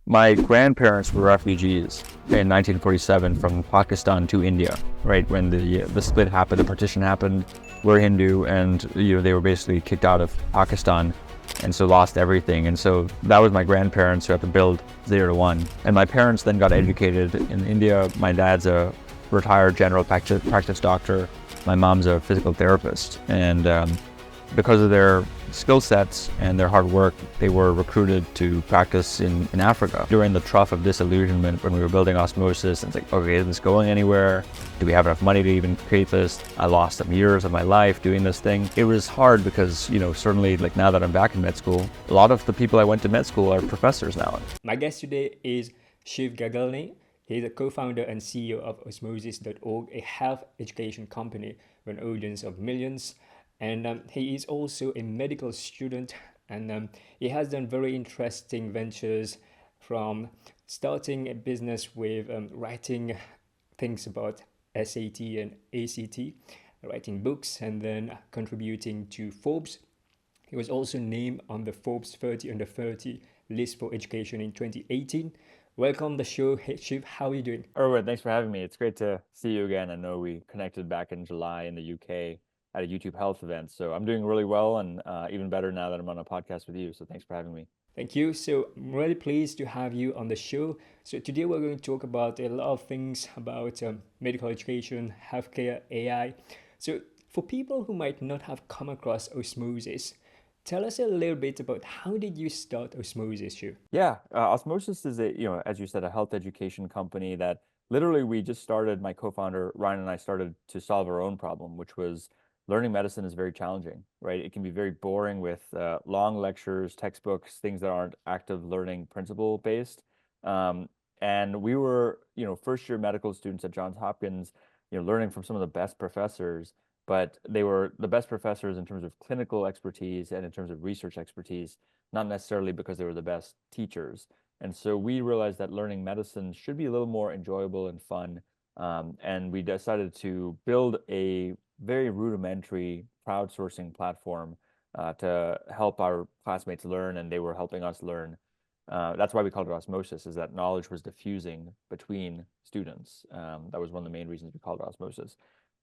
My grandparents were refugees in 1947 from Pakistan to India, right? When the split happened, the partition happened. We're Hindu, and they were basically kicked out of Pakistan, and so lost everything. And so that was my grandparents who had to build 0 to 1. And my parents then got educated in India. My dad's a retired general practice doctor. My mom's a physical therapist, and because of their skill sets and their hard work, they were recruited to practice in Africa. During the trough of disillusionment, when we were building Osmosis, it's like, okay, is this going anywhere? Do we have enough money to even create this? I lost some years of my life doing this thing. It was hard because, certainly like now that I'm back in med school, a lot of the people I went to med school are professors now. My guest today is Shiv Gaglani. He's a co-founder and CEO of Osmosis.org, a health education company with an audience of millions. And he is also a medical student, and he has done very interesting ventures, from starting a business with writing things about SAT and ACT, writing books, and then contributing to Forbes. He was also named on the Forbes 30 under 30 list for education in 2018. Welcome to the show. Hey, Shiv, how are you doing? Erwin, thanks for having me. It's great to see you again. I know we connected back in July in the UK at a YouTube health event. So I'm doing really well, and even better now that I'm on a podcast with you. So thanks for having me. Thank you. So I'm really pleased to have you on the show. So today we're going to talk about a lot of things about medical education, healthcare, AI. So for people who might not have come across Osmosis, tell us a little bit about how did you start Osmosis, Shiv? Yeah, Osmosis is as you said, a health education company that literally we just started. My co-founder Ryan and I started to solve our own problem, which was learning medicine is very challenging, right? It can be very boring with long lectures, textbooks, things that aren't active learning principle based. And we were, first year medical students at Johns Hopkins, learning from some of the best professors, but they were the best professors in terms of clinical expertise and in terms of research expertise, not necessarily because they were the best teachers. And so we realized that learning medicine should be a little more enjoyable and fun. And we decided to build a very rudimentary crowdsourcing platform to help our classmates learn, and they were helping us learn. That's why we called it Osmosis, is that knowledge was diffusing between students. That was one of the main reasons we called it Osmosis.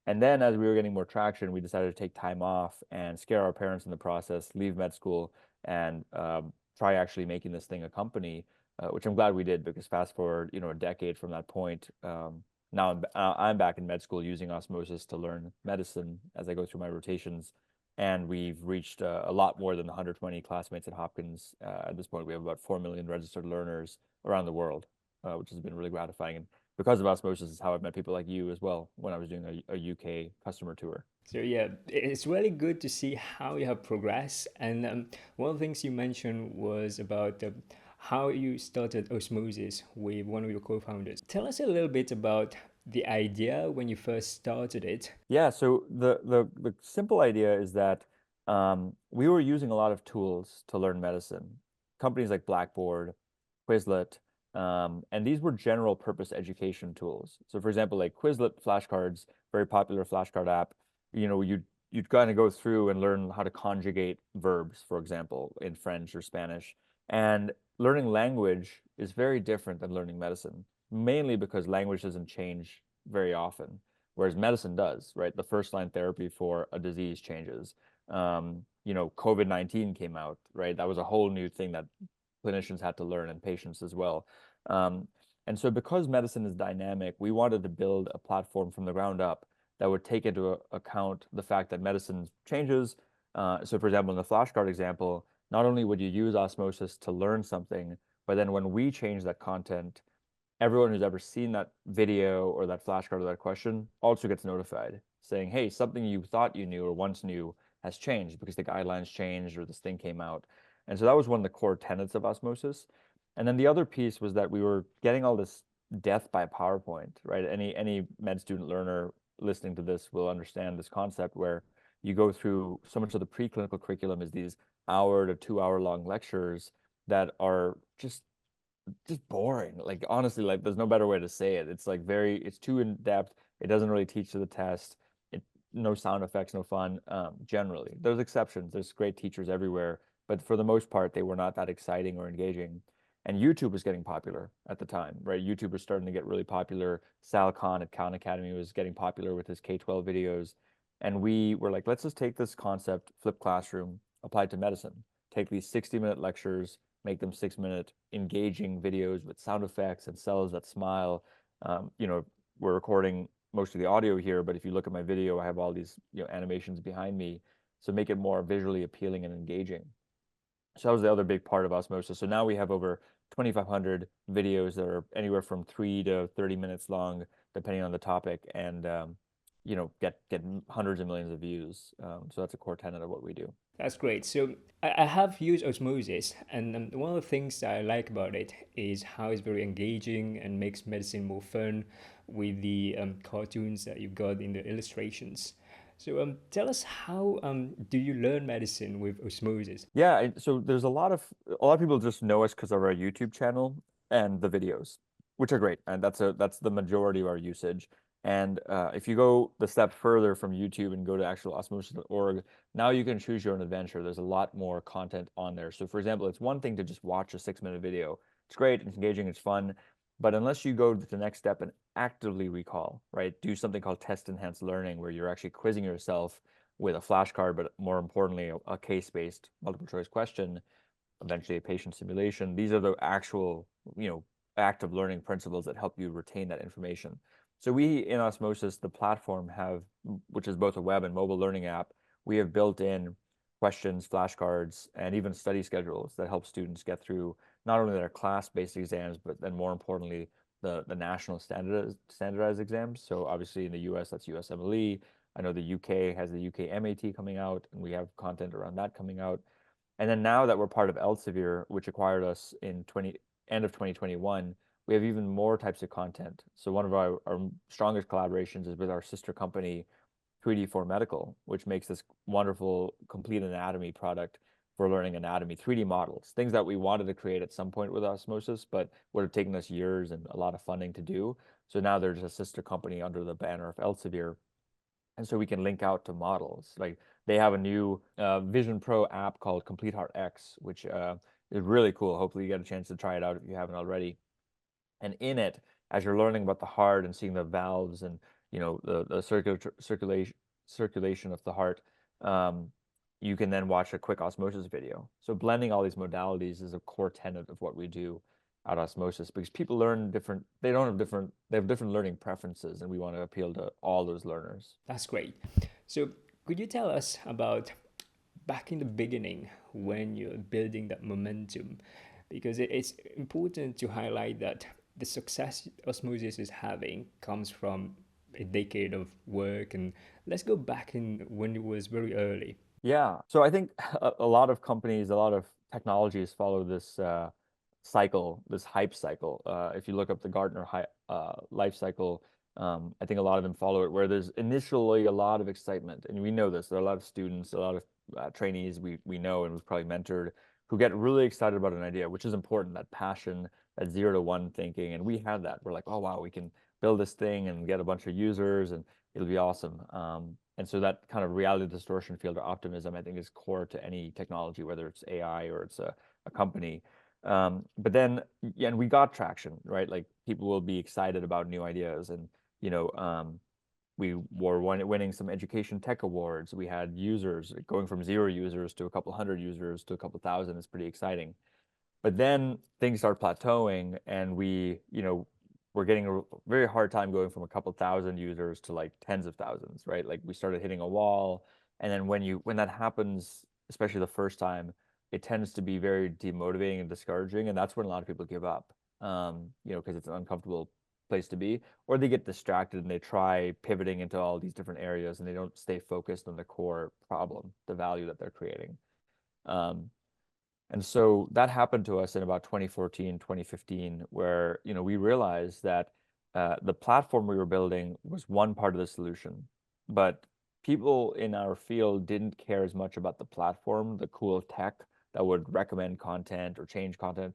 And then as we were getting more traction, we decided to take time off and scare our parents in the process, leave med school, and try actually making this thing a company, which I'm glad we did, because fast forward, a decade from that point, now I'm back in med school using Osmosis to learn medicine as I go through my rotations. And we've reached a lot more than 120 classmates at Hopkins. At this point, we have about 4 million registered learners around the world, which has been really gratifying. And because of Osmosis is how I've met people like you as well when I was doing a UK customer tour. So yeah, it's really good to see how you have progressed. And one of the things you mentioned was about how you started Osmosis with one of your co-founders. Tell us a little bit about the idea when you first started it. Yeah, so the simple idea is that we were using a lot of tools to learn medicine. Companies like Blackboard, Quizlet, and these were general purpose education tools. So for example, like Quizlet flashcards, very popular flashcard app, you'd kind of go through and learn how to conjugate verbs, for example, in French or Spanish. And learning language is very different than learning medicine, mainly because language doesn't change very often, whereas medicine does, right? The first line therapy for a disease changes. COVID-19 came out, right? That was a whole new thing that clinicians had to learn, and patients as well. And so because medicine is dynamic, we wanted to build a platform from the ground up that would take into account the fact that medicine changes. So for example, in the flashcard example, not only would you use Osmosis to learn something, but then when we change that content, everyone who's ever seen that video or that flashcard or that question also gets notified saying, hey, something you thought you knew or once knew has changed because the guidelines changed or this thing came out. And so that was one of the core tenets of Osmosis. And then the other piece was that we were getting all this death by PowerPoint, right? Any med student learner listening to this will understand this concept where you go through so much of the preclinical curriculum is these hour to 2 hour long lectures that are just boring. Like honestly, like there's no better way to say it. It's like it's too in depth. It doesn't really teach to the test. No sound effects, no fun. Generally, there's exceptions. There's great teachers everywhere, but for the most part, they were not that exciting or engaging. And YouTube was getting popular at the time, right? YouTube was starting to get really popular. Sal Khan at Khan Academy was getting popular with his K-12 videos. And we were like, let's just take this concept, flip classroom, apply it to medicine. Take these 60-minute lectures, make them 6-minute engaging videos with sound effects and cells that smile. You know, we're recording most of the audio here, but if you look at my video, I have all these, you know, animations behind me. So make it more visually appealing and engaging. So that was the other big part of Osmosis. So now we have over 2,500 videos that are anywhere from 3 to 30 minutes long, depending on the topic, and you know, get hundreds of millions of views. So that's a core tenet of what we do. That's great. So I have used Osmosis, and one of the things that I like about it is how it's very engaging and makes medicine more fun with the cartoons that you've got in the illustrations. So tell us, how do you learn medicine with Osmosis? Yeah, so there's a lot of people just know us because of our YouTube channel and the videos, which are great, and that's the majority of our usage. And if you go the step further from YouTube and go to actual osmosis.org, now you can choose your own adventure. There's a lot more content on there. So for example, it's one thing to just watch a 6-minute video. It's great, it's engaging, it's fun, but unless you go to the next step and actively recall, right? Do something called test enhanced learning, where you're actually quizzing yourself with a flashcard, but more importantly, a case-based multiple choice question, eventually a patient simulation. These are the actual, you know, active learning principles that help you retain that information. So we in Osmosis, the platform have, which is both a web and mobile learning app, we have built in questions, flashcards, and even study schedules that help students get through not only their class-based exams, but then more importantly, the national standardized exams. So obviously in the US, that's USMLE. I know the UK has the UK MAT coming out, and we have content around that coming out. And then now that we're part of Elsevier, which acquired us in end of 2021, we have even more types of content. So one of our strongest collaborations is with our sister company, 3D4 Medical, which makes this wonderful complete anatomy product for learning anatomy, 3D models, things that we wanted to create at some point with Osmosis, but would have taken us years and a lot of funding to do. So now there's a sister company under the banner of Elsevier, and so we can link out to models. Like they have a new Vision Pro app called Complete Heart X, which is really cool. Hopefully you get a chance to try it out if you haven't already. And in it, as you're learning about the heart and seeing the valves and, you know, the circulation of the heart, um, you can then watch a quick osmosis video. So blending all these modalities is a core tenet of what we do at Osmosis, because people learn different, they have different learning preferences, and we want to appeal to all those learners. That's great. So could you tell us about back in the beginning when you're building that momentum? Because it's important to highlight that the success Osmosis is having comes from a decade of work. And let's go back in when it was very early. Yeah. So I think a lot of companies, a lot of technologies follow this cycle, this hype cycle. If you look up the Gartner life cycle, I think a lot of them follow it, where there's initially a lot of excitement. And we know this. There are a lot of students, a lot of trainees we know and was probably mentored, who get really excited about an idea, which is important, that passion, that 0 to 1 thinking. And we had that. We're like, oh, wow, we can build this thing and get a bunch of users and it'll be awesome. And so that kind of reality distortion field or optimism, I think, is core to any technology, whether it's AI or it's a company. But then, yeah, and we got traction, right? Like people will be excited about new ideas, and you know, we were winning some education tech awards. We had users going from 0 users to a couple hundred users to a couple thousand. It's pretty exciting. But then things start plateauing, and you know, we're getting a very hard time going from a couple thousand users to like tens of thousands, right? Like we started hitting a wall, and then when that happens, especially the first time, it tends to be very demotivating and discouraging, and that's when a lot of people give up, you know, because it's an uncomfortable place to be, or they get distracted and they try pivoting into all these different areas, and they don't stay focused on the core problem, the value that they're creating. Um, and so that happened to us in about 2014, 2015, where, you know, we realized that the platform we were building was one part of the solution, but people in our field didn't care as much about the platform, the cool tech that would recommend content or change content.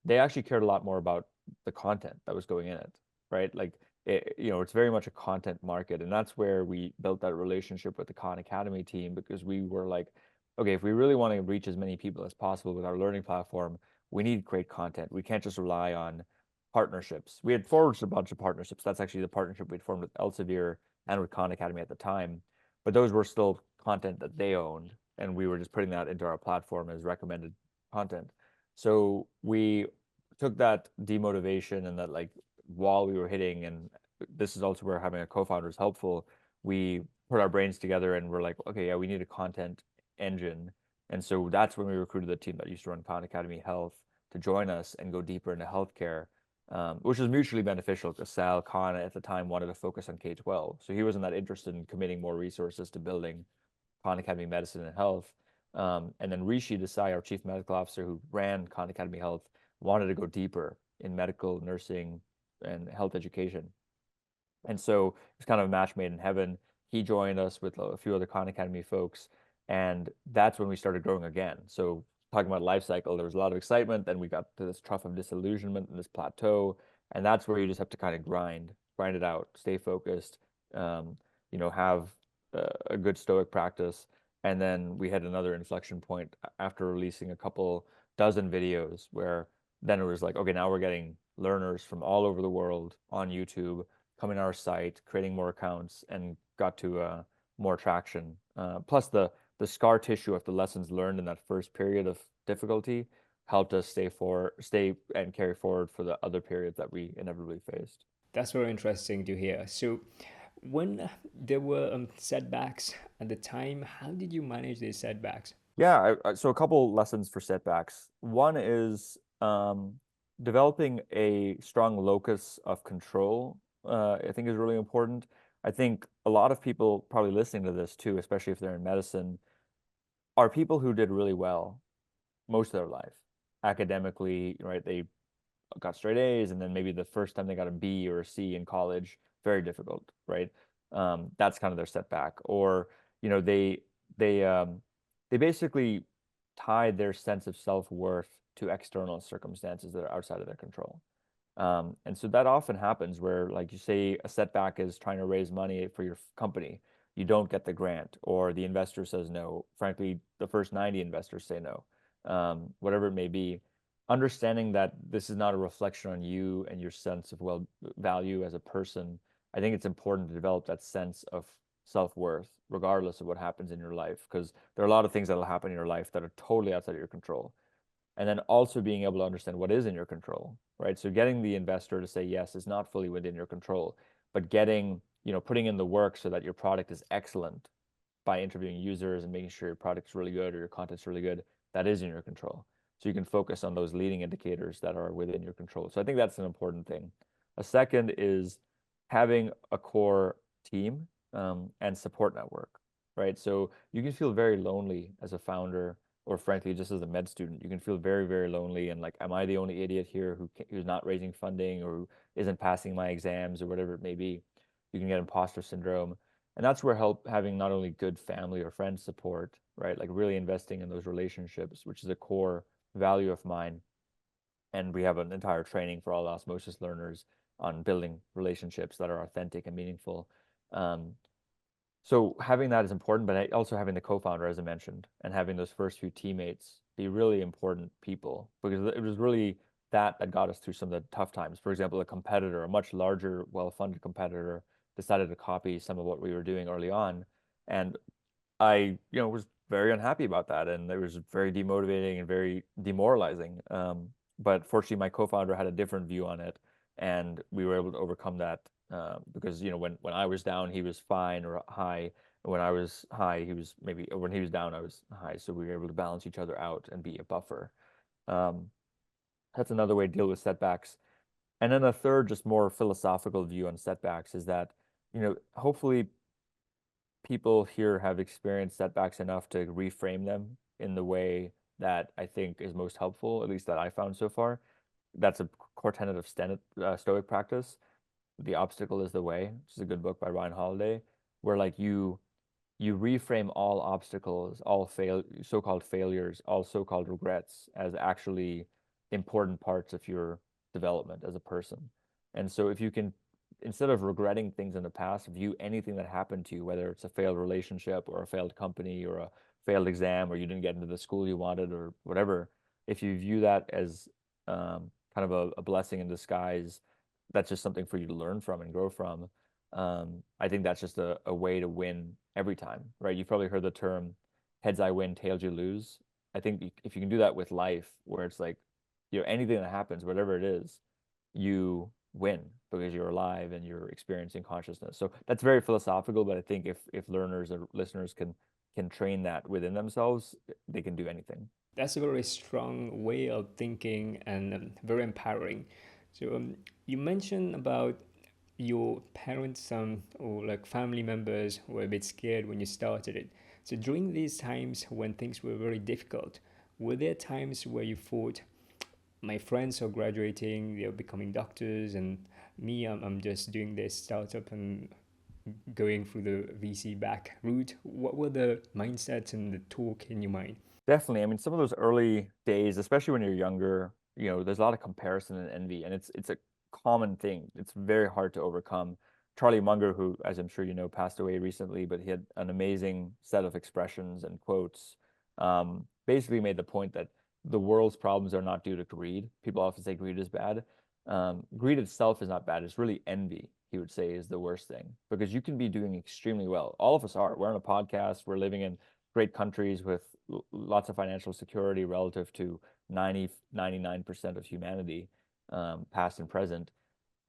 They actually cared a lot more about the content that was going in it, right? Like, you know, it's very much a content market. And that's where we built that relationship with the Khan Academy team, because we were like, okay, if we really want to reach as many people as possible with our learning platform, we need great content. We can't just rely on partnerships. We had forged a bunch of partnerships. That's actually the partnership we'd formed with Elsevier and with Khan Academy at the time. But those were still content that they owned, and we were just putting that into our platform as recommended content. So we took that demotivation and that like wall we were hitting, and this is also where having a co-founder is helpful. We put our brains together and we're like, okay, yeah, we need a content engine. And so that's when we recruited the team that used to run Khan Academy Health to join us and go deeper into healthcare, which was mutually beneficial because Sal Khan at the time wanted to focus on K-12. So he wasn't that interested in committing more resources to building Khan Academy Medicine and Health. And then Rishi Desai, our chief medical officer who ran Khan Academy Health, wanted to go deeper in medical, nursing, and health education. And so it's kind of a match made in heaven. He joined us with a few other Khan Academy folks, and that's when we started growing again. So talking about life cycle, there was a lot of excitement. Then we got to this trough of disillusionment and this plateau, and that's where you just have to kind of grind it out, stay focused, have a good stoic practice. And then we had another inflection point after releasing a couple dozen videos where then it was like, okay, now we're getting learners from all over the world on YouTube coming to our site, creating more accounts, and got to more traction. Plus the scar tissue of the lessons learned in that first period of difficulty helped us stay and carry forward for the other periods that we inevitably faced. That's very interesting to hear. So, when there were setbacks at the time, how did you manage these setbacks? Yeah, so a couple lessons for setbacks. One is developing a strong locus of control, I think is really important. I think a lot of people probably listening to this too, especially if they're in medicine, are people who did really well most of their life academically, right? They got straight A's, and then maybe the first time they got a B or a C in college, very difficult, right? That's kind of their setback. Or, you know, they basically tied their sense of self-worth to external circumstances that are outside of their control. And so that often happens where, like you say, a setback is trying to raise money for your company. You don't get the grant, or the investor says no. Frankly, the first 90 investors say no. Whatever it may be, understanding that this is not a reflection on you and your sense of value as a person. I think it's important to develop that sense of self-worth, regardless of what happens in your life, because there are a lot of things that will happen in your life that are totally outside of your control. And then also being able to understand what is in your control, right? So getting the investor to say yes is not fully within your control, but putting in the work so that your product is excellent by interviewing users and making sure your product's really good or your content's really good, that is in your control. So you can focus on those leading indicators that are within your control. So I think that's an important thing. A second is having a core team and support network, right? So you can feel very lonely as a founder, or frankly, just as a med student. You can feel very, very lonely and like, am I the only idiot here who's not raising funding or who isn't passing my exams or whatever it may be? You can get imposter syndrome. And that's where having not only good family or friend support, right? Like really investing in those relationships, which is a core value of mine. And we have an entire training for all osmosis learners on building relationships that are authentic and meaningful. Um, so having that is important, but also having the co-founder, as I mentioned, and having those first few teammates be really important people, because it was really that got us through some of the tough times. For example, a competitor, a much larger, well-funded competitor, decided to copy some of what we were doing early on, and I, was very unhappy about that, and it was very demotivating and very demoralizing. But fortunately, my co-founder had a different view on it, and we were able to overcome that because when I was down, he was fine or high. When I was high, he was maybe, or when he was down, I was high. So we were able to balance each other out and be a buffer. Um, that's another way to deal with setbacks. And then a third, just more philosophical view on setbacks is that, hopefully people here have experienced setbacks enough to reframe them in the way that I think is most helpful, at least that I found so far. That's a core tenet of Stoic practice. The Obstacle is the Way, which is a good book by Ryan Holiday, where like you reframe all obstacles, all so-called failures, all so-called regrets as actually important parts of your development as a person. And so if you can, instead of regretting things in the past, view anything that happened to you, whether it's a failed relationship or a failed company or a failed exam or you didn't get into the school you wanted or whatever, if you view that as kind of a blessing in disguise, that's just something for you to learn from and grow from. I think that's just a way to win every time, right? You've probably heard the term heads I win, tails you lose. I think if you can do that with life, where it's like, anything that happens, whatever it is, you win because you're alive and you're experiencing consciousness. So that's very philosophical, but I think if learners or listeners can train that within themselves, they can do anything. That's a very strong way of thinking and very empowering. So you mentioned about your parents or like family members were a bit scared when you started it. So during these times when things were very difficult, were there times where you thought, my friends are graduating, they're becoming doctors, and me, I'm just doing this startup and going through the VC back route? What were the mindsets and the talk in your mind? Definitely. I mean, some of those early days, especially when you're younger, there's a lot of comparison and envy, and it's a common thing. It's very hard to overcome. Charlie Munger, who, as I'm sure you know, passed away recently, but he had an amazing set of expressions and quotes. Basically made the point that the world's problems are not due to greed. People often say greed is bad. Greed itself is not bad. It's really envy, he would say, is the worst thing because you can be doing extremely well. All of us are. We're on a podcast. We're living in great countries with lots of financial security relative to 99% of humanity, past and present.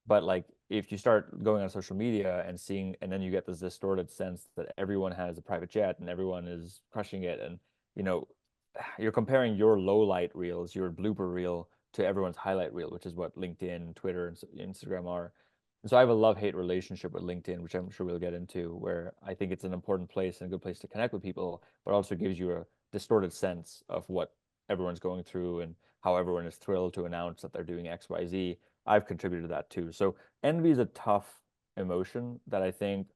But like if you start going on social media and seeing, and then you get this distorted sense that everyone has a private jet and everyone is crushing it, and you know, you're comparing your low light reels, your blooper reel, to everyone's highlight reel, which is what LinkedIn, Twitter, and Instagram are. And so I have a love-hate relationship with LinkedIn, which I'm sure we'll get into, where I think it's an important place and a good place to connect with people, but also gives you a distorted sense of what everyone's going through and how everyone is thrilled to announce that they're doing X, Y, Z. I've contributed to that too. So envy is a tough emotion that I think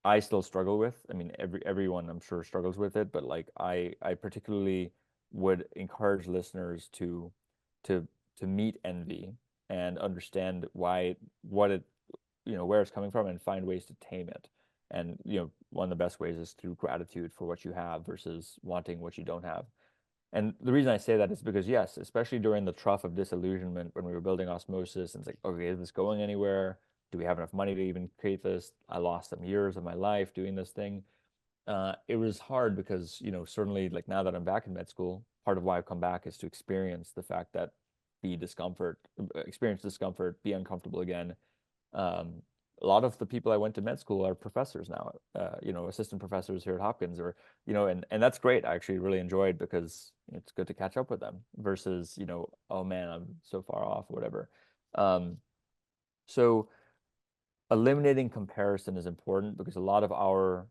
I still struggle with. I mean, everyone I'm sure struggles with it, but like I particularly would encourage listeners to to meet envy and understand what it where it's coming from and find ways to tame it. And one of the best ways is through gratitude for what you have versus wanting what you don't have. And the reason I say that is because, yes, especially during the trough of disillusionment when we were building Osmosis, and it's like, okay, is this going anywhere? Do we have enough money to even create this? I lost some years of my life doing this thing. It was hard because, certainly like now that I'm back in med school, part of why I've come back is to experience the fact that experience discomfort, be uncomfortable again. Um, a lot of the people I went to med school are professors now, assistant professors here at Hopkins, or, and that's great. I actually really enjoyed because it's good to catch up with them versus, oh man, I'm so far off, whatever. Um, so eliminating comparison is important because a lot of our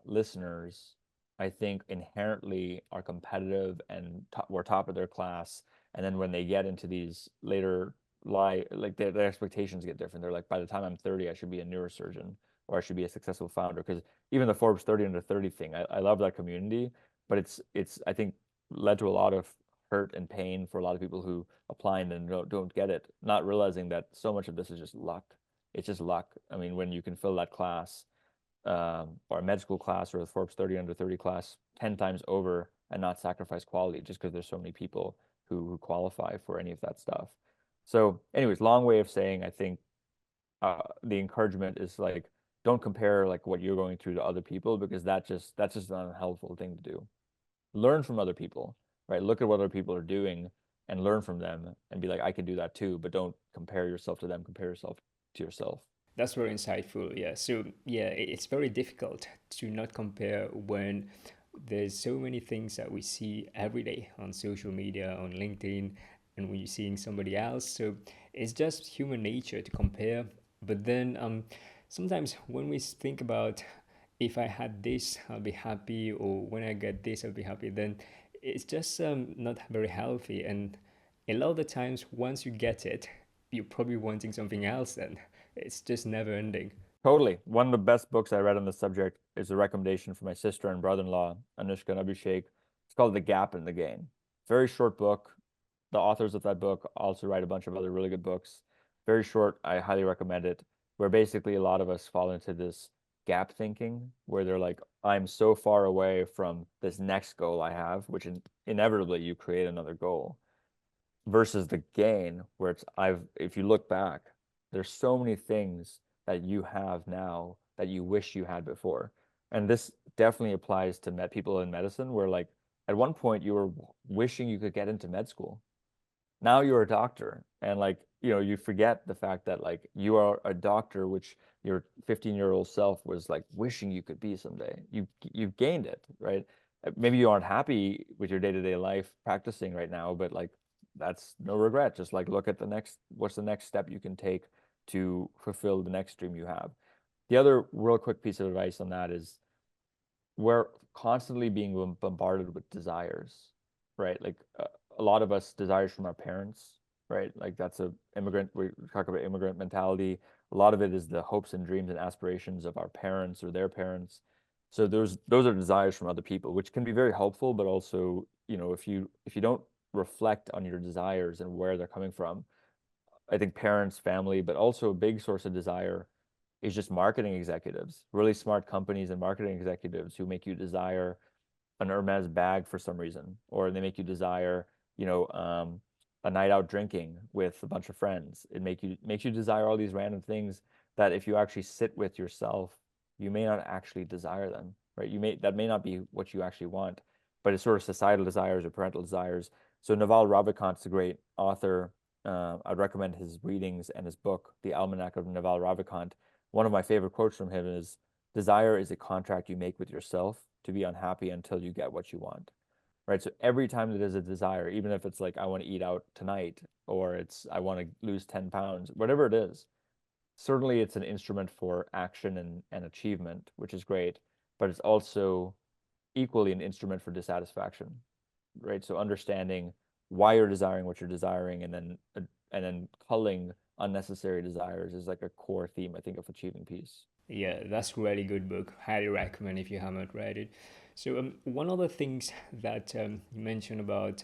listeners, I think, inherently are competitive and were top of their class. And then when they get into these later like their expectations get different. They're like, by the time I'm 30, I should be a neurosurgeon or I should be a successful founder. Because even the Forbes 30 under 30 thing, I love that community, but it's I think led to a lot of hurt and pain for a lot of people who apply and then don't get it, not realizing that so much of this is just luck. It's just luck. I mean, when you can fill that class or a med school class or the Forbes 30 under 30 class 10 times over and not sacrifice quality just because there's so many people who qualify for any of that stuff. So anyways, long way of saying, I think the encouragement is like, don't compare like what you're going through to other people because that's just an unhelpful thing to do. Learn from other people, right? Look at what other people are doing and learn from them and be like, I can do that too, but don't compare yourself to them, compare yourself to yourself. That's very insightful. Yeah. So yeah, it's very difficult to not compare when there's so many things that we see every day on social media, on LinkedIn, and when you're seeing somebody else. So it's just human nature to compare. But then sometimes when we think about if I had this, I'll be happy, or when I get this, I'll be happy, then it's just not very healthy. And a lot of the times, once you get it, you're probably wanting something else then. It's just never ending. Totally. One of the best books I read on the subject is a recommendation from my sister and brother-in-law, Anushka and Abhishek. It's called The Gap in the Gain. Very short book. The authors of that book also write a bunch of other really good books. Very short. I highly recommend it. Where basically a lot of us fall into this gap thinking, where they're like, I'm so far away from this next goal I have, which inevitably you create another goal, versus the gain, where it's if you look back, there's so many things that you have now that you wish you had before. And this definitely applies to people in medicine, where like at one point you were wishing you could get into med school. Now you're a doctor, and like, you forget the fact that like you are a doctor, which your 15-year-old self was like wishing you could be someday. You've gained it, right? Maybe you aren't happy with your day-to-day life practicing right now, but like that's no regret. Just like look at what's the next step you can take to fulfill the next dream you have. The other real quick piece of advice on that is we're constantly being bombarded with desires, right? Like a lot of us desires from our parents, right? Like that's we talk about immigrant mentality. A lot of it is the hopes and dreams and aspirations of our parents or their parents. So those are desires from other people, which can be very helpful, but also, if you don't reflect on your desires and where they're coming from, I think parents, family, but also a big source of desire is just marketing executives, really smart companies and marketing executives who make you desire an Hermes bag for some reason, or they make you desire, a night out drinking with a bunch of friends. Makes you desire all these random things that if you actually sit with yourself, you may not actually desire them, right? That may not be what you actually want, but it's sort of societal desires or parental desires. So Naval Ravikant's a great author. I'd recommend his readings and his book, The Almanac of Naval Ravikant. One of my favorite quotes from him is, desire is a contract you make with yourself to be unhappy until you get what you want. Right. So every time that there's a desire, even if it's like, I want to eat out tonight, or it's, I want to lose 10 pounds, whatever it is, certainly it's an instrument for action and achievement, which is great, but it's also equally an instrument for dissatisfaction. Right. So understanding why you're desiring what you're desiring, and then culling unnecessary desires is like a core theme, I think, of achieving peace. Yeah, that's really good book. Highly recommend if you haven't read it. So one of the things that you mentioned about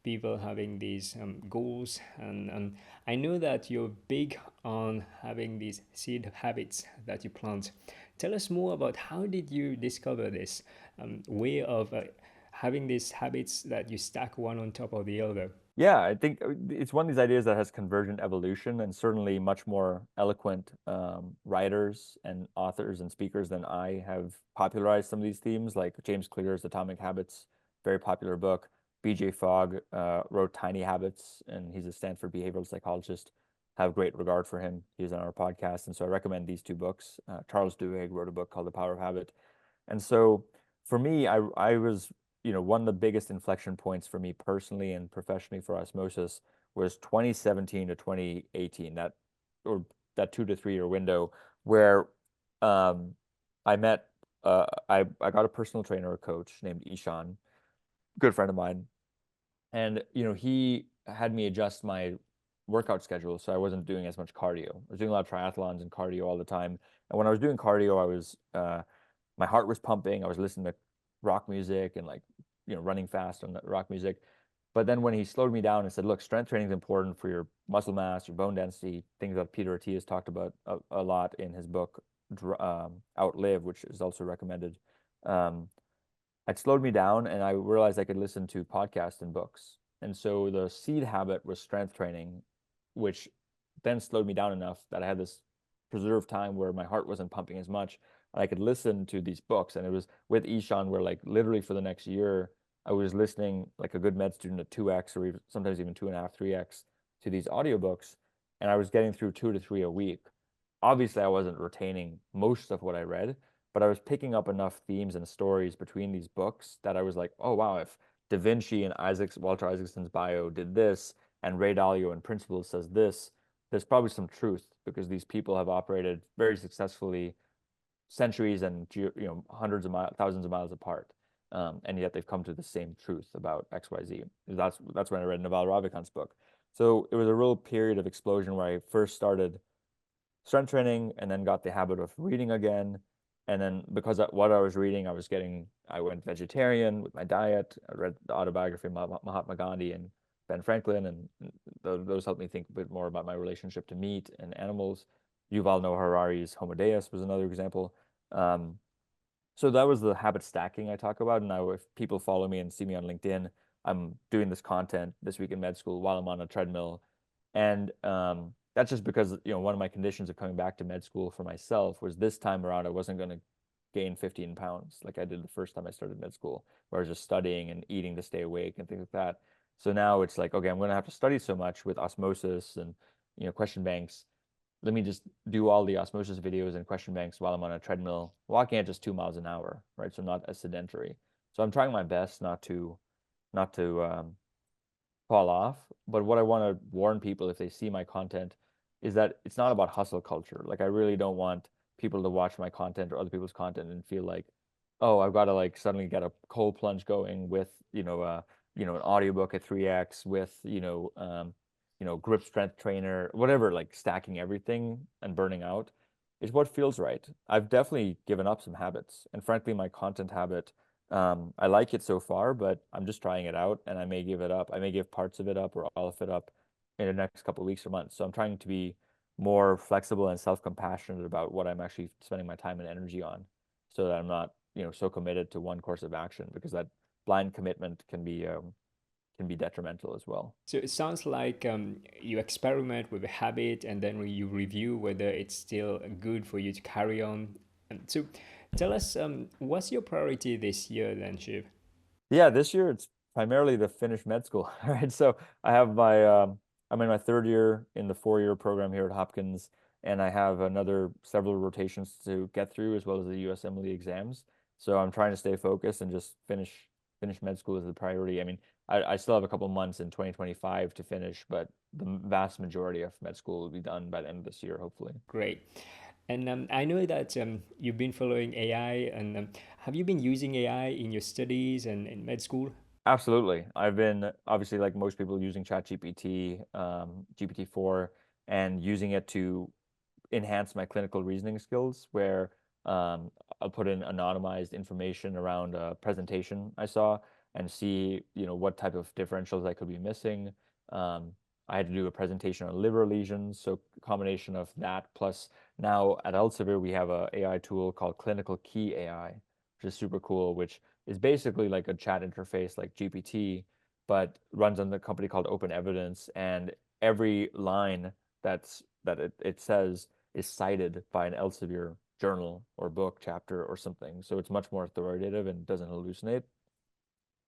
people having these goals, and I know that you're big on having these seed habits that you plant. Tell us more about how did you discover this way of having these habits that you stack one on top of the other? Yeah, I think it's one of these ideas that has convergent evolution, and certainly much more eloquent writers and authors and speakers than I have popularized some of these themes, like James Clear's Atomic Habits, very popular book. BJ Fogg wrote Tiny Habits, and he's a Stanford behavioral psychologist. Have great regard for him. He's on our podcast, and so I recommend these two books. Charles Duhigg wrote a book called The Power of Habit. And so for me, I was, one of the biggest inflection points for me personally and professionally for Osmosis was 2017 to 2018, that 2 to 3 year window where um, I met, I got a personal trainer, a coach named Ishan, good friend of mine. And, he had me adjust my workout schedule so I wasn't doing as much cardio. I was doing a lot of triathlons and cardio all the time. And when I was doing cardio, my heart was pumping. I was listening to rock music and like, running fast on the rock music. But then when he slowed me down and said, look, strength training is important for your muscle mass, your bone density, things that Peter Attia has talked about a lot in his book, Outlive, which is also recommended. Um, it slowed me down, and I realized I could listen to podcasts and books. And so the seed habit was strength training, which then slowed me down enough that I had this preserved time where my heart wasn't pumping as much. And I could listen to these books. And it was with Ishan, where like literally for the next year, I was listening like a good med student at 2x or even, sometimes even 2.5, 3x to these audiobooks. And I was getting through 2 to 3 a week. Obviously, I wasn't retaining most of what I read, but I was picking up enough themes and stories between these books that I was like, oh wow, if Da Vinci and Walter Isaacson's bio did this, and Ray Dalio in Principles says this, there's probably some truth because these people have operated very successfully centuries and hundreds of miles, thousands of miles apart, and yet they've come to the same truth about XYZ. That's when I read Naval Ravikant's book. So it was a real period of explosion where I first started strength training and then got the habit of reading again. And then because of what I was reading, I went vegetarian with my diet. I read the autobiography of Mahatma Gandhi and Ben Franklin, and those helped me think a bit more about my relationship to meat and animals. Yuval Noah Harari's Homo Deus was another example. So that was the habit stacking I talk about. And now if people follow me and see me on LinkedIn, I'm doing this content this week in med school while I'm on a treadmill. And that's just because, one of my conditions of coming back to med school for myself was this time around, I wasn't going to gain 15 pounds like I did the first time I started med school, where I was just studying and eating to stay awake and things like that. So now it's like, okay, I'm going to have to study so much with osmosis and, question banks. Let me just do all the osmosis videos and question banks while I'm on a treadmill, walking at just 2 miles an hour, right? So not as sedentary. So I'm trying my best not to fall off. But what I want to warn people if they see my content is that it's not about hustle culture. Like I really don't want people to watch my content or other people's content and feel like, oh, I've got to like suddenly get a cold plunge going with, an audiobook at 3x with, grip strength trainer, whatever, like stacking everything and burning out is what feels right. I've definitely given up some habits. And frankly, my content habit I like it so far, but I'm just trying it out and I may give it up. I may give parts of it up or all of it up in the next couple of weeks or months. So I'm trying to be more flexible and self-compassionate about what I'm actually spending my time and energy on so that I'm not, so committed to one course of action because that blind commitment can be detrimental as well. So it sounds like you experiment with a habit and then you review whether it's still good for you to carry on. So tell us, what's your priority this year then, Shiv? Yeah, this year it's primarily to finish med school, right? So I have I'm in my third year in the 4-year program here at Hopkins, and I have another several rotations to get through as well as the USMLE exams. So I'm trying to stay focused and just finish med school as the priority. I mean, I still have a couple months in 2025 to finish, but the vast majority of med school will be done by the end of this year, hopefully. Great. And I know that you've been following AI, and have you been using AI in your studies and in med school? Absolutely. I've been obviously like most people using ChatGPT, GPT-4, and using it to enhance my clinical reasoning skills where I'll put in anonymized information around a presentation I saw and see, what type of differentials I could be missing. Um, I had to do a presentation on liver lesions, so combination of that plus now at Elsevier we have a AI tool called Clinical Key AI, which is super cool, which is basically like a chat interface like GPT, but runs on the company called Open Evidence, and every line that it says is cited by an Elsevier journal or book chapter or something. So it's much more authoritative and doesn't hallucinate.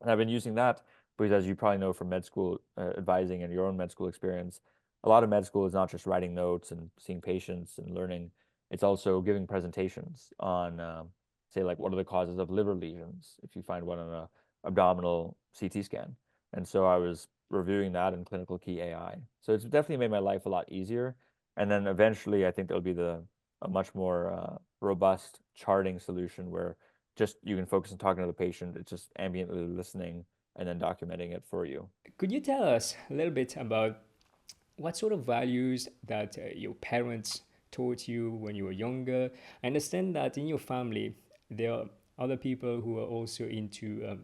And I've been using that because, as you probably know from med school advising and your own med school experience, a lot of med school is not just writing notes and seeing patients and learning. It's also giving presentations on, say, like what are the causes of liver lesions if you find one on a abdominal CT scan. And so I was reviewing that in Clinical Key AI. So it's definitely made my life a lot easier. And then eventually, I think there'll be a much more robust charting solution where just you can focus on talking to the patient. It's just ambiently listening and then documenting it for you. Could you tell us a little bit about what sort of values that your parents taught you when you were younger? I understand that in your family, there are other people who are also into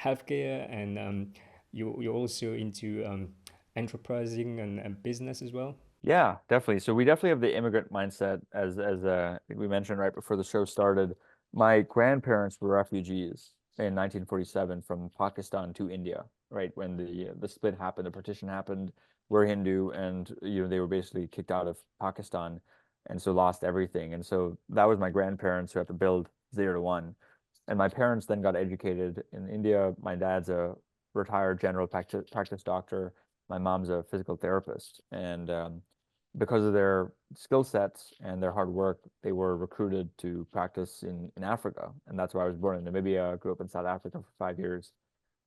healthcare, and you're also into enterprising and business as well. Yeah, definitely. So we definitely have the immigrant mindset as I think we mentioned right before the show started. My grandparents were refugees in 1947 from Pakistan to India, right? When the split happened, the partition happened. We're Hindu, and they were basically kicked out of Pakistan, and so lost everything. And so that was my grandparents who had to build 0 to 1. And my parents then got educated in India. My dad's a retired general practice doctor. My mom's a physical therapist, and because of their skill sets and their hard work, they were recruited to practice in Africa. And that's why I was born in Namibia, grew up in South Africa for 5 years.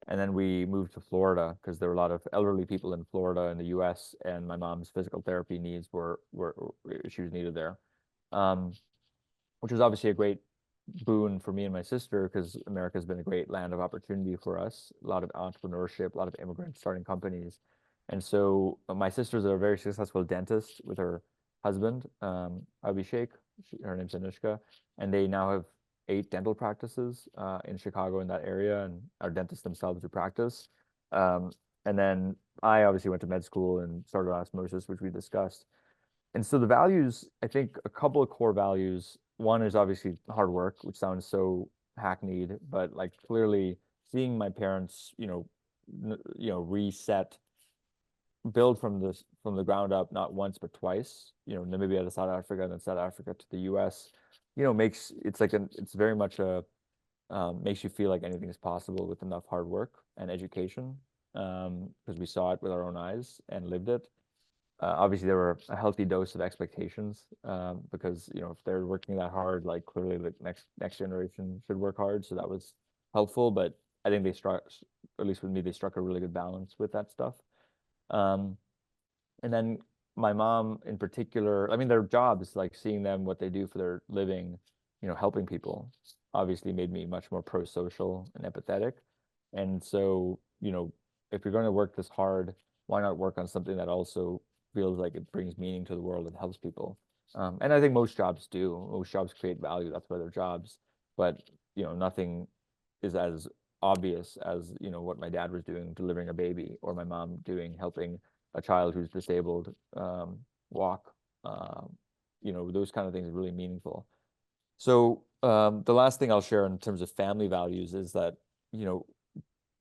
And then we moved to Florida because there were a lot of elderly people in Florida in the US, and my mom's physical therapy needs were she was needed there. Um, which was obviously a great boon for me and my sister because America's been a great land of opportunity for us. A lot of entrepreneurship, a lot of immigrants starting companies. And so my sister's a very successful dentist with her husband, Abhishek. Her name's Anushka, and they now have 8 dental practices in Chicago in that area, and are dentists themselves who practice. And then I obviously went to med school and started osmosis, which we discussed. And so the values, I think a couple of core values. One is obviously hard work, which sounds so hackneyed, but like clearly seeing my parents, reset, build from the ground up, not once but twice, Namibia to South Africa and then South Africa to the US, makes it's like it's very much a makes you feel like anything is possible with enough hard work and education, because we saw it with our own eyes and lived it. Obviously, there were a healthy dose of expectations, because if they're working that hard, like clearly the next generation should work hard. So that was helpful, but I think they struck, at least with me, they struck a really good balance with that stuff. Um, and then my mom in particular, I mean, their jobs, like seeing them, what they do for their living, helping people, obviously made me much more pro-social and empathetic. And so, if you're going to work this hard, why not work on something that also feels like it brings meaning to the world and helps people? And I think most jobs do. Most jobs create value. That's why they're jobs. But, nothing is as obvious as, what my dad was doing, delivering a baby, or my mom doing, helping a child who's disabled walk. Those kind of things are really meaningful. So the last thing I'll share in terms of family values is that, you know,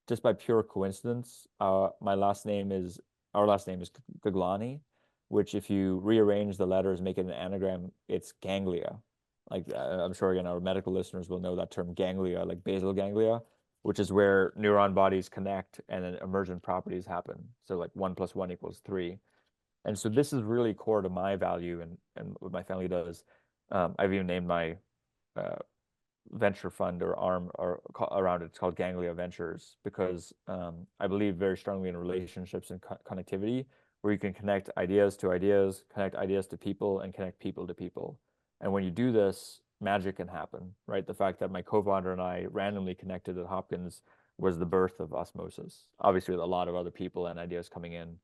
just by pure coincidence, our last name is Gaglani, which if you rearrange the letters, make it an anagram, it's ganglia. Like I'm sure again our medical listeners will know that term ganglia, like basal ganglia, which is where neuron bodies connect and then emergent properties happen. So like 1 + 1 = 3. And so this is really core to my value and what my family does. I've even named my uh, venture fund or arm or around it. It's called Ganglia Ventures because I believe very strongly in relationships and connectivity, where you can connect ideas to ideas, connect ideas to people, and connect people to people. And when you do this, magic can happen, right? The fact that my co-founder and I randomly connected at Hopkins was the birth of Osmosis. Obviously, with a lot of other people and ideas coming in.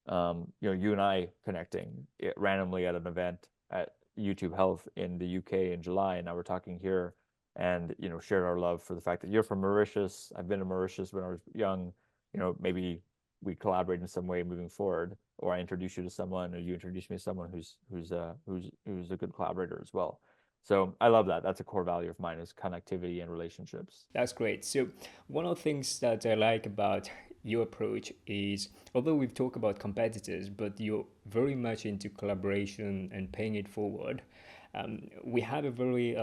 You and I connecting randomly at an event at YouTube Health in the UK in July, and now we're talking here and shared our love for the fact that you're from Mauritius. I've been to Mauritius when I was young. Maybe we collaborate in some way moving forward, or I introduce you to someone, or you introduce me to someone who's a good collaborator as well. So I love that. That's a core value of mine is connectivity and relationships. That's great. So, one of the things that I like about your approach is, although we've talked about competitors, but you're very much into collaboration and paying it forward. We have a very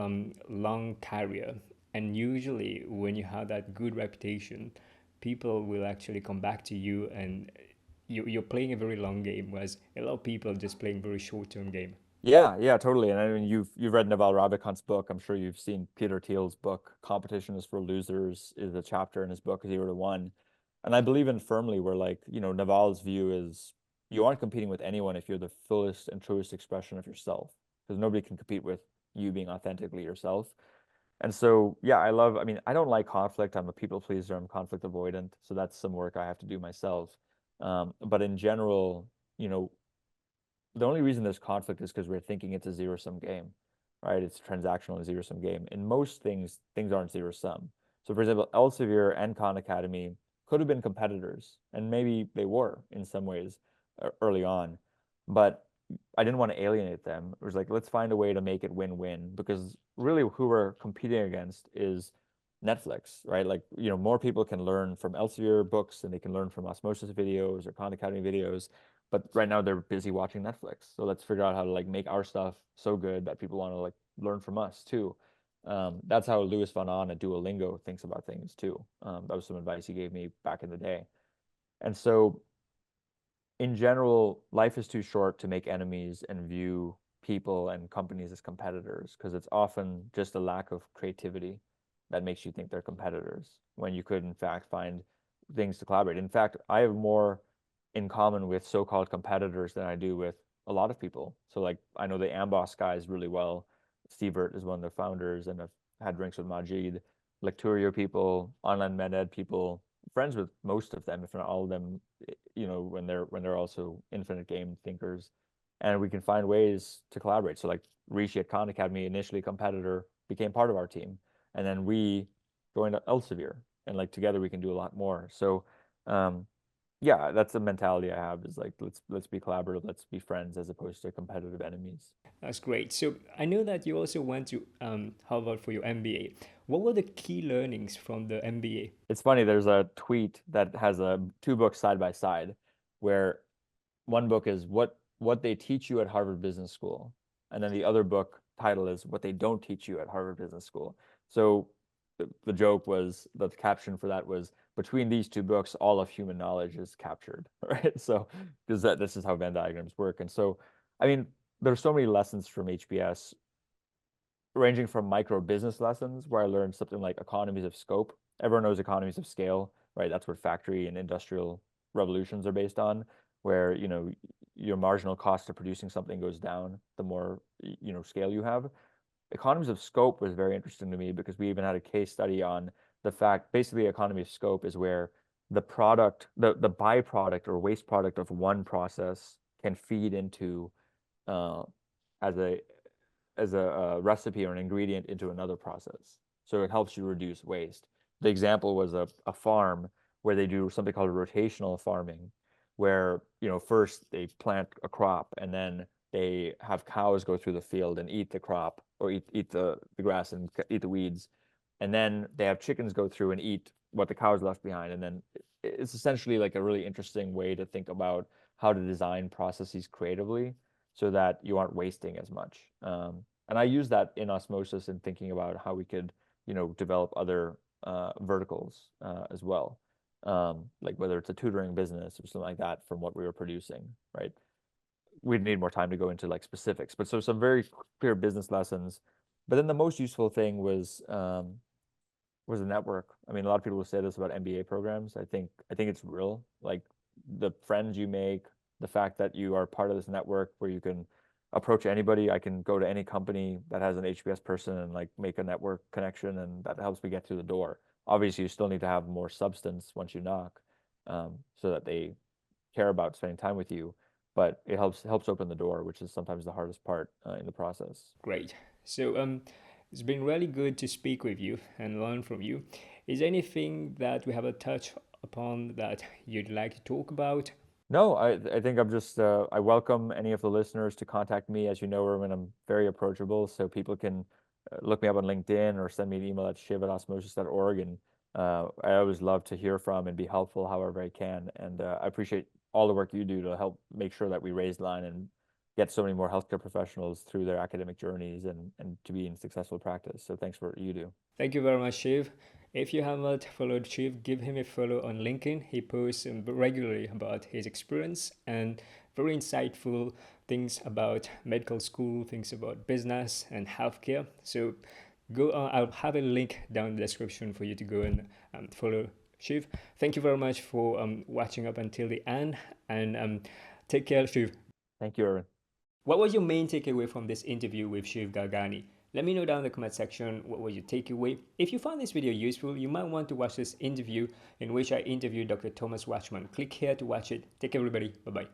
long career, and usually, when you have that good reputation, people will actually come back to you, and you're playing a very long game, whereas a lot of people are just playing very short-term game. Yeah, yeah, totally. And I mean, you've read Naval Ravikant's book. I'm sure you've seen Peter Thiel's book, "Competition is for Losers," is a chapter in his book, 0 to 1. And I believe in firmly where like, Naval's view is you aren't competing with anyone if you're the fullest and truest expression of yourself, because nobody can compete with you being authentically yourself. And so, yeah, I mean, I don't like conflict. I'm a people pleaser. I'm conflict avoidant. So that's some work I have to do myself. But in general, the only reason there's conflict is because we're thinking it's a zero-sum game, right? It's transactional and zero-sum game. In most things, things aren't zero-sum. So, for example, Elsevier and Khan Academy could have been competitors, and maybe they were in some ways early on, but I didn't want to alienate them. It was like, let's find a way to make it win-win, because really who we're competing against is Netflix, right? Like, more people can learn from Elsevier books and they can learn from Osmosis videos or Khan Academy videos, but right now they're busy watching Netflix. So let's figure out how to like make our stuff so good that people want to like learn from us too. That's how Louis Van Ahn at Duolingo thinks about things too. That was some advice he gave me back in the day. And so in general, life is too short to make enemies and view people and companies as competitors, because it's often just a lack of creativity that makes you think they're competitors when you could in fact find things to collaborate. In fact, I have more in common with so-called competitors than I do with a lot of people. So like I know the Amboss guys really well. Stevert is one of the founders, and I've had drinks with Majid, Lecturio people, online med ed people, friends with most of them, if not all of them, when they're also infinite game thinkers, and we can find ways to collaborate. So like Rishi at Khan Academy, initially a competitor, became part of our team, and then we joined Elsevier, and like together we can do a lot more. So Yeah, that's the mentality I have is like let's be collaborative, let's be friends as opposed to competitive enemies. That's great. So I know that you also went to Harvard for your MBA. What were the key learnings from the MBA? It's funny, there's a tweet that has two books side by side where one book is what they teach you at Harvard Business School, and then the other book title is what they don't teach you at Harvard Business School. So the joke was the caption for that was between these two books, all of human knowledge is captured, right? So because this is how Venn diagrams work, and so I mean, there's so many lessons from HBS ranging from micro business lessons where I learned something like economies of scope. Everyone knows economies of scale, right? That's what factory and industrial revolutions are based on, where, your marginal cost of producing something goes down the more, scale you have. Economies of scope was very interesting to me because we even had a case study on the fact, basically, economy of scope is where the byproduct or waste product of one process can feed into uh, as a recipe or an ingredient into another process. So it helps you reduce waste. The example was a farm where they do something called rotational farming, where, first they plant a crop and then they have cows go through the field and eat the crop or eat the grass and eat the weeds. And then they have chickens go through and eat what the cows left behind. And then it's essentially like a really interesting way to think about how to design processes creatively so that you aren't wasting as much. And I use that in osmosis and thinking about how we could, develop other verticals as well. Like whether it's a tutoring business or something like that from what we were producing, right? We'd need more time to go into like specifics, but so some very clear business lessons. But then the most useful thing was the network. I mean, a lot of people will say this about MBA programs. I think it's real. Like the friends you make, the fact that you are part of this network where you can approach anybody. I can go to any company that has an HBS person and like make a network connection, and that helps me get through the door. Obviously, you still need to have more substance once you knock, so that they care about spending time with you. But it helps open the door, which is sometimes the hardest part in the process. Great. So it's been really good to speak with you and learn from you. Is there anything that we haven't touched upon that you'd like to talk about? No, I think I'm just I welcome any of the listeners to contact me. As you know, Erwin, I'm very approachable, so people can look me up on LinkedIn or send me an email at shiv@osmosis.org. And I always love to hear from and be helpful however I can. And I appreciate all the work you do to help make sure that we raise the line and get so many more healthcare professionals through their academic journeys and to be in successful practice. So thanks for what you do. Thank you very much, Shiv. If you haven't followed Shiv, give him a follow on LinkedIn. He posts regularly about his experience and very insightful things about medical school, things about business and healthcare. So go on, I'll have a link down in the description for you to go and follow Shiv. Thank you very much for watching up until the end, and take care, Shiv. Thank you, Erwin. What was your main takeaway from this interview with Shiv Gaglani? Let me know down in the comment section what was your takeaway. If you found this video useful, you might want to watch this interview in which I interviewed Dr. Thomas Watchman. Click here to watch it. Take care, everybody. Bye-bye.